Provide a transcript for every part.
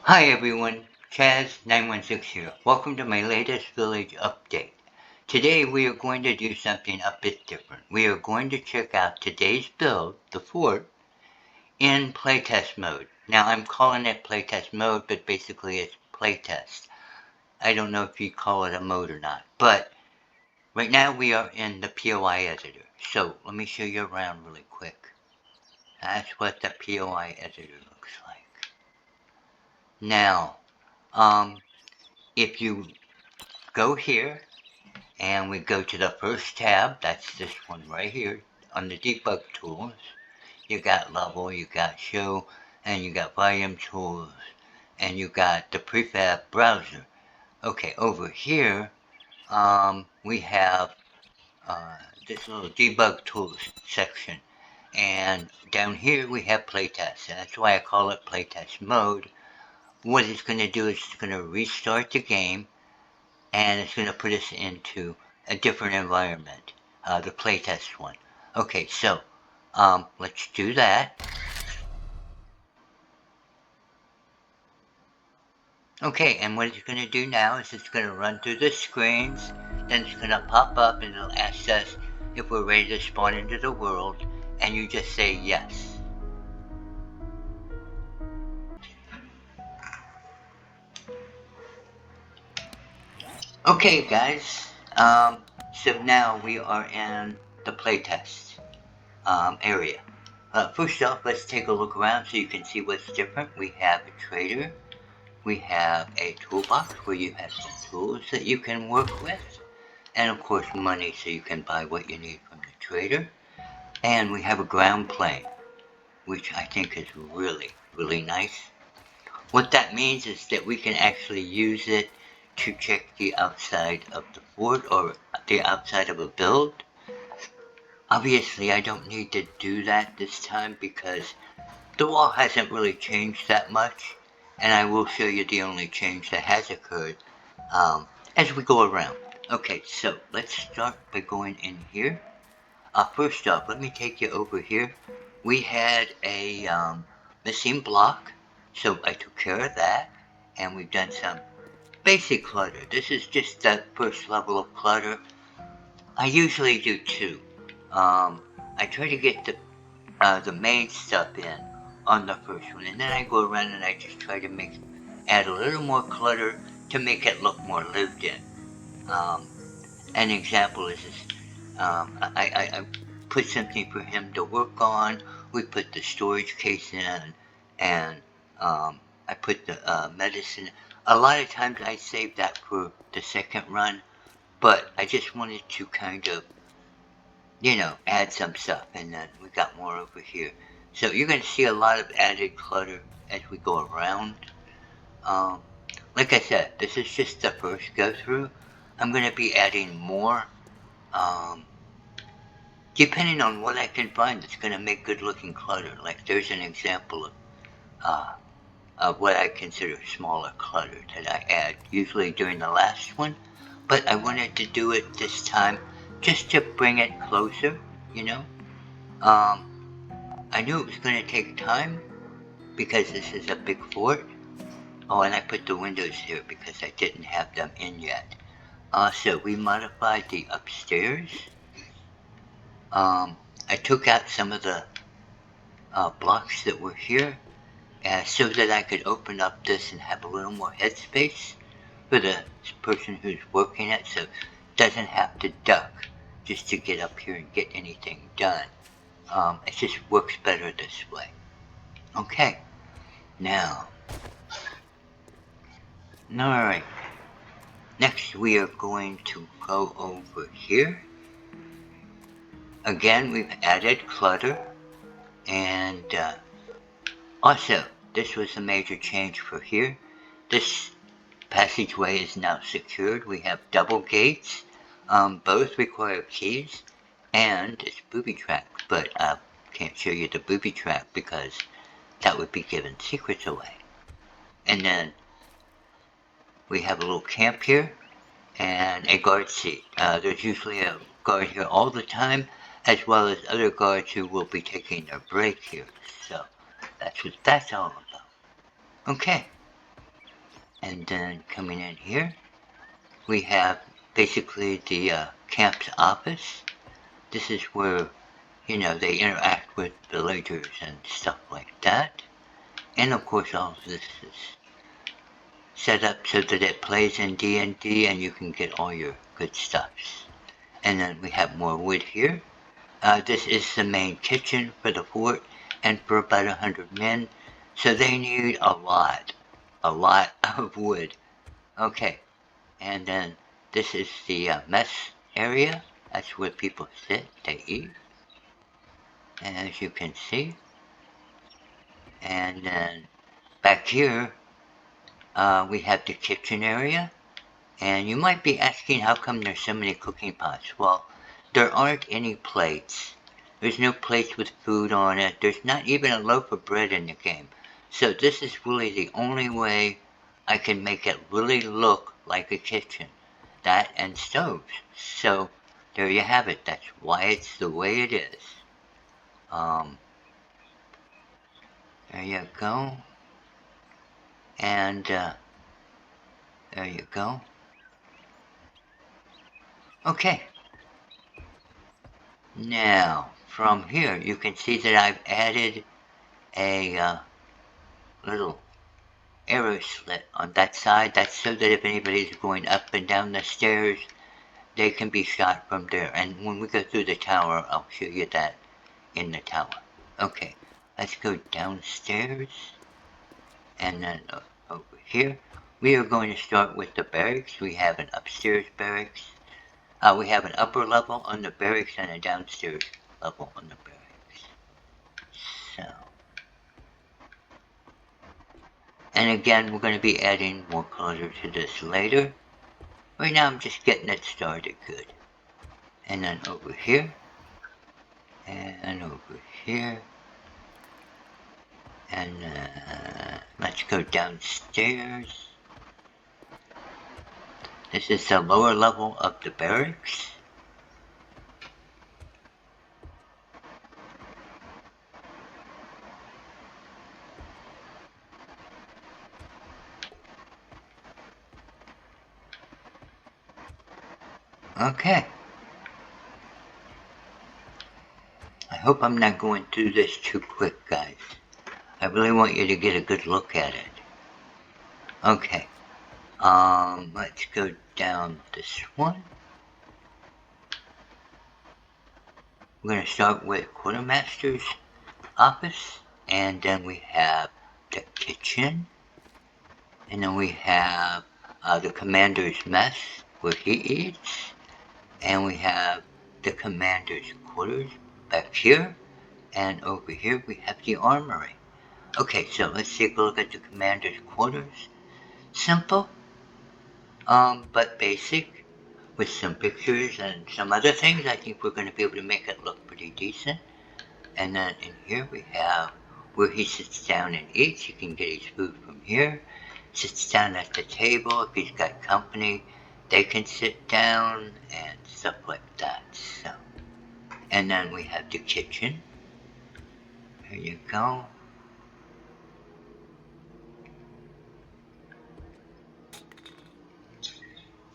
Hi everyone, Chaz916 here. Welcome to my latest village update. Today we are going to do something a bit different. We are going to check out today's build, the fort, in playtest mode. Now I'm calling it playtest mode, but basically it's playtest. I don't know if you call it a mode or not, but right now we are in the POI editor. So let me show you around really quick. That's what the POI editor looks like. Now, if you go here and we go to the first tab, that's this one right here on the debug tools. You got level, you got show, and you got volume tools, and you got the prefab browser. Okay, over here we have this little debug tools section, and down here we have playtest, and that's why I call it playtest mode. What it's going to do is it's going to restart the game, and it's going to put us into a different environment, the playtest one. Okay, so let's do that. Okay, and what it's going to do now is it's going to run through the screens, then it's going to pop up and it'll ask us if we're ready to spawn into the world, and you just say yes. Okay guys, so now we are in the playtest area. First off, let's take a look around so you can see what's different. We have a trader, we have a toolbox where you have some tools that you can work with, and of course money so you can buy what you need from the trader. And we have a ground plane, which I think is really, really nice. What that means is that we can actually use it to check the outside of the fort or the outside of a build. Obviously, I don't need to do that this time because the wall hasn't really changed that much, and I will show you the only change that has occurred as we go around. Okay, so let's start by going in here. First off, let me take you over here. We had a missing block, so I took care of that, and we've done some basic clutter. This is just the first level of clutter. I usually do two. I try to get the main stuff in on the first one, and then I go around and I just try to add a little more clutter to make it look more lived in. An example is this. I put something for him to work on. We put the storage case in, and I put the medicine. A lot of times I save that for the second run, but I just wanted to kind of, add some stuff, and then we got more over here. So you're going to see a lot of added clutter as we go around. Like I said, this is just the first go through. I'm going to be adding more, depending on what I can find that's going to make good looking clutter. Like there's an example of what I consider smaller clutter that I add usually during the last one, but I wanted to do it this time just to bring it closer, you know. I knew it was going to take time because this is a big fort. Oh, and I put the windows here because I didn't have them in yet. So we modified the upstairs. I took out some of the blocks that were here so that I could open up this and have a little more headspace for the person who's working it, so it doesn't have to duck just to get up here and get anything done. It just works better this way. Okay, now, alright, next we are going to go over here. Again, we've added clutter, and also, this was a major change for here. This passageway is now secured. We have double gates. Both require keys, and it's booby trapped, but I can't show you the booby trap because that would be giving secrets away. And then we have a little camp here and a guard seat. There's usually a guard here all the time, as well as other guards who will be taking their break here. So that's what that's all about. Okay, And then coming in here, we have basically the camp's office. This is where, they interact with villagers and stuff like that. And of course, all of this is set up so that it plays in D&D and you can get all your good stuffs. And then we have more wood here. This is the main kitchen for the fort and for about 100 men. So they need a lot of wood. Okay, and then this is the mess area. That's where people sit, they eat. And as you can see. And then back here, we have the kitchen area. And you might be asking how come there's so many cooking pots. Well, there aren't any plates. There's no plates with food on it. There's not even a loaf of bread in the game. So this is really the only way I can make it really look like a kitchen. That and stoves. So there you have it. That's why it's the way it is. There you go. And there you go. Okay. Now, from here, you can see that I've added a little arrow slit on that side. That's so that if anybody's going up and down the stairs, they can be shot from there. And when we go through the tower, I'll show you that in the tower. Okay, let's go downstairs. And then over here, we are going to start with the barracks. We have an upstairs barracks. We have an upper level on the barracks and a downstairs level on the barracks. So, and again, we're going to be adding more color to this later. Right now, I'm just getting it started good. And then over here, and over here, and let's go downstairs. This is the lower level of the barracks. Okay. I hope I'm not going through this too quick, guys. I really want you to get a good look at it. Okay. Let's go down this one. We're going to start with Quartermaster's office, and then we have the kitchen, and then we have the commander's mess where he eats, and we have the commander's quarters back here, and over here we have the armory. Okay, so let's take a look at the commander's quarters. Simple, but basic, with some pictures and some other things. I think we're going to be able to make it look pretty decent. And then in here we have where he sits down and eats. He can get his food from here. Sits down at the table. If he's got company, they can sit down and stuff like that. So, and then we have the kitchen. There you go.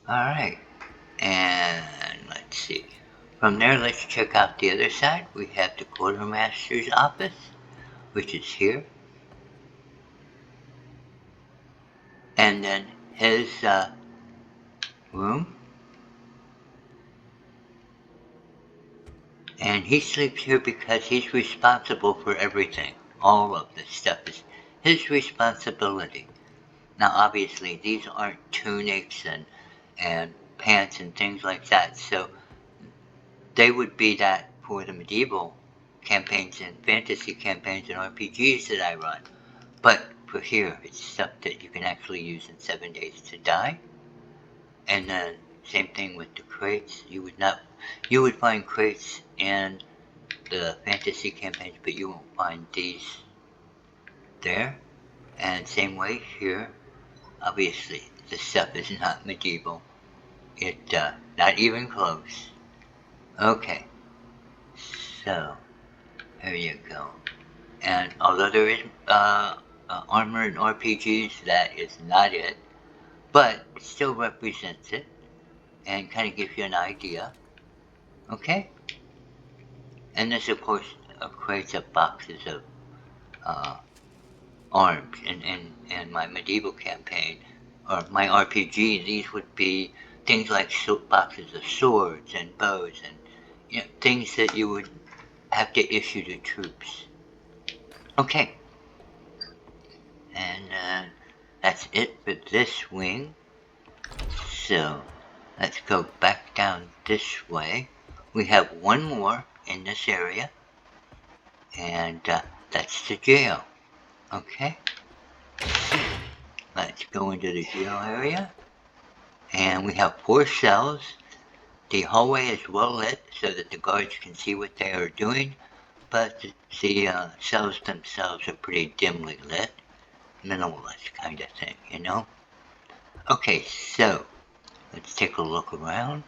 Alright, and let's see. From there, let's check out the other side. We have the quartermaster's office, which is here. And then his room. And he sleeps here because he's responsible for everything. All of this stuff is his responsibility. Now, obviously, these aren't tunics and pants and things like that, so they would be that for the medieval campaigns and fantasy campaigns and RPGs that I run. But for here, it's stuff that you can actually use in 7 Days to Die. And then same thing with the crates. You would find crates in the fantasy campaigns, but you won't find these there. And same way here. Obviously, the stuff is not medieval. Not even close. Okay, so there you go. And although there is armor in RPGs, that is not it. but it still represents it and kind of gives you an idea. Okay? And this, of course, creates up boxes of arms. In my medieval campaign, or my RPG, these would be things like boxes of swords and bows and things that you would have to issue to troops. Okay. And that's it for this wing. So let's go back down this way. We have one more in this area, and that's the jail. Okay, let's go into the jail area, and we have 4 cells. The hallway is well lit so that the guards can see what they are doing, but the cells themselves are pretty dimly lit, minimalist kind of thing, you know? Okay, so let's take a look around.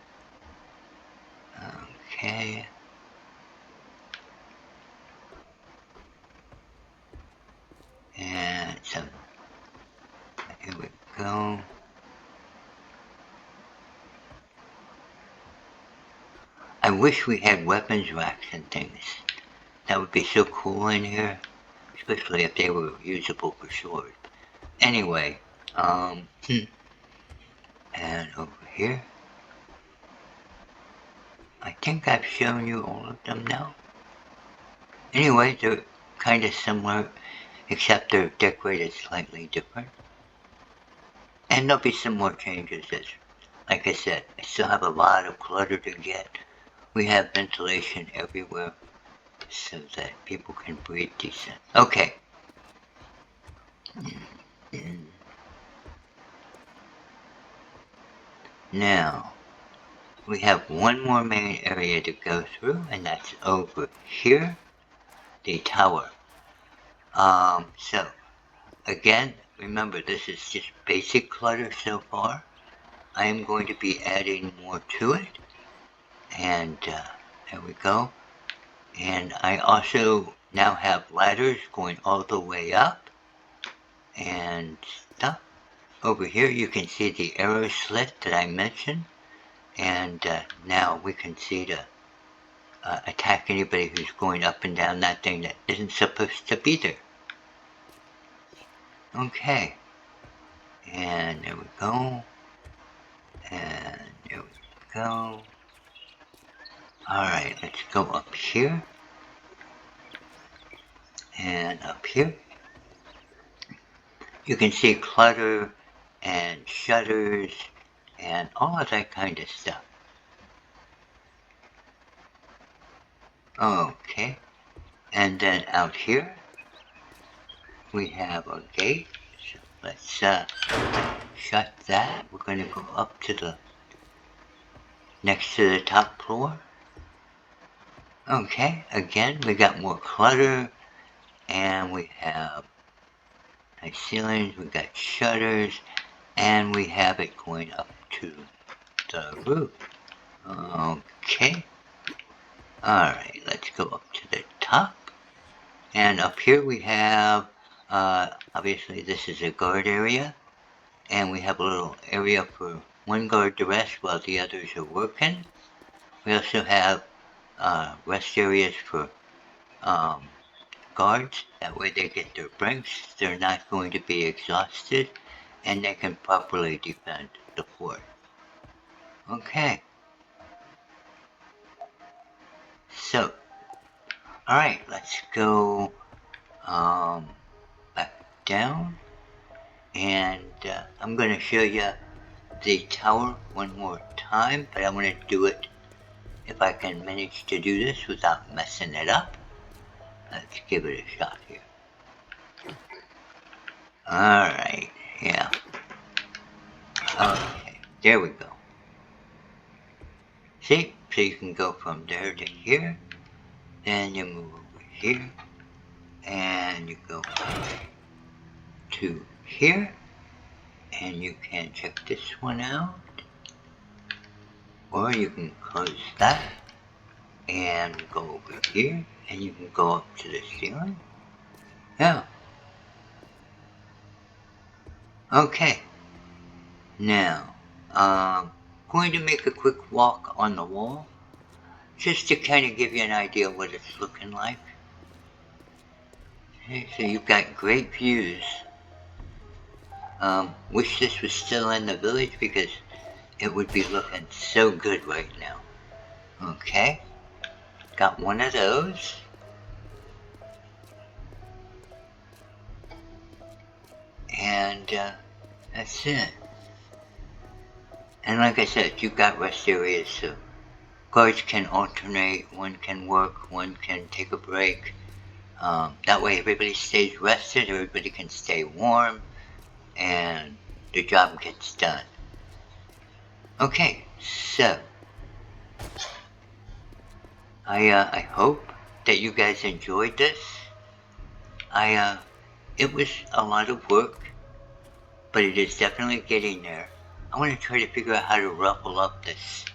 Okay. And so, here we go. I wish we had weapons racks and things. That would be so cool in here, especially if they were usable for swords. Anyway, and over here, I think I've shown you all of them now. Anyway, they're kind of similar, except they're decorated slightly different. And there'll be some more changes as, like I said, I still have a lot of clutter to get. We have ventilation everywhere so that people can breathe decent. Okay. Now, we have one more main area to go through, and that's over here, the tower. So, again, remember this is just basic clutter so far. I am going to be adding more to it, and there we go. And I also now have ladders going all the way up, and stuff. Over here you can see the arrow slit that I mentioned, and now we can see to attack anybody who's going up and down that thing that isn't supposed to be there. Okay, and there we go, and there we go. Alright, let's go up here, and up here. You can see clutter and shutters and all of that kind of stuff. Okay, and then out here we have a gate. So let's shut that. We're going to go up to the next to the top floor. Okay, again we got more clutter, and we have nice ceilings, we got shutters, and we have it going up to the roof. Okay. Alright, let's go up to the top. And up here we have, obviously this is a guard area. And we have a little area for one guard to rest while the others are working. We also have rest areas for guards. That way they get their breaks. They're not going to be exhausted. And they can properly defend the fort. Okay. So, alright, let's go back down, and I'm going to show you the tower one more time, but I'm going to do it if I can manage to do this without messing it up. Let's give it a shot here. Alright, yeah. Okay, there we go. See? So you can go from there to here, then you move over here, and you go to here, and you can check this one out, or you can close that, and go over here, and you can go up to the ceiling. Yeah. Okay. Now, going to make a quick walk on the wall, just to kind of give you an idea of what it's looking like. Okay, so you've got great views. Wish this was still in the village because it would be looking so good right now. Okay, got one of those. And that's it. And like I said, you've got rest areas, so guards can alternate. One can work, one can take a break. That way everybody stays rested, everybody can stay warm, and the job gets done. Okay, so I hope that you guys enjoyed this. It was a lot of work, but it is definitely getting there. I want to try to figure out how to ruffle up this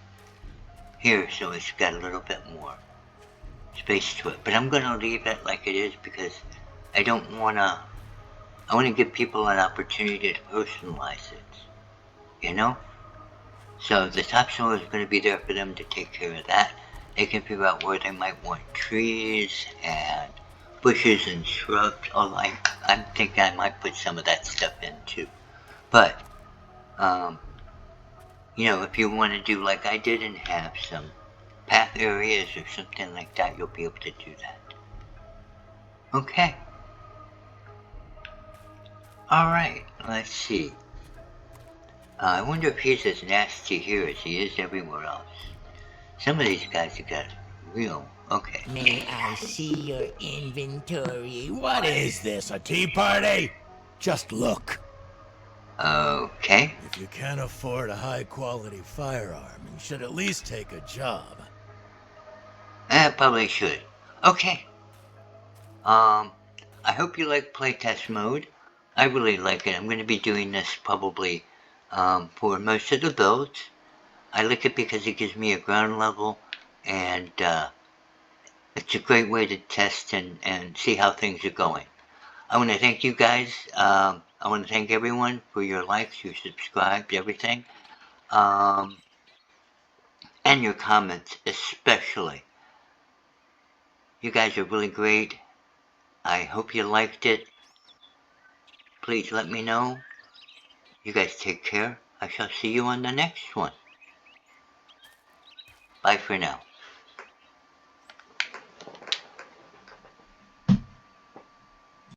here so it's got a little bit more space to it. But I'm going to leave it like it is because I don't want to, I want to give people an opportunity to personalize it, you know? So the topsoil is going to be there for them to take care of that. They can figure out where they might want trees and bushes and shrubs. Although I'm thinking I might put some of that stuff in too. But, you know, if you want to do like I did and have some path areas or something like that, you'll be able to do that. Okay. Alright, let's see. I wonder if he's as nasty here as he is everywhere else. Some of these guys have got real... Okay. May I see your inventory? What is this, a tea party? Just look. Okay. If you can't afford a high-quality firearm, you should at least take a job. I probably should. Okay. I hope you like playtest mode. I really like it. I'm going to be doing this probably for most of the builds. I like it because it gives me a ground level, and it's a great way to test and see how things are going. I want to thank you guys. I want to thank everyone for your likes, your subscribes, everything. And your comments, especially. You guys are really great. I hope you liked it. Please let me know. You guys take care. I shall see you on the next one. Bye for now.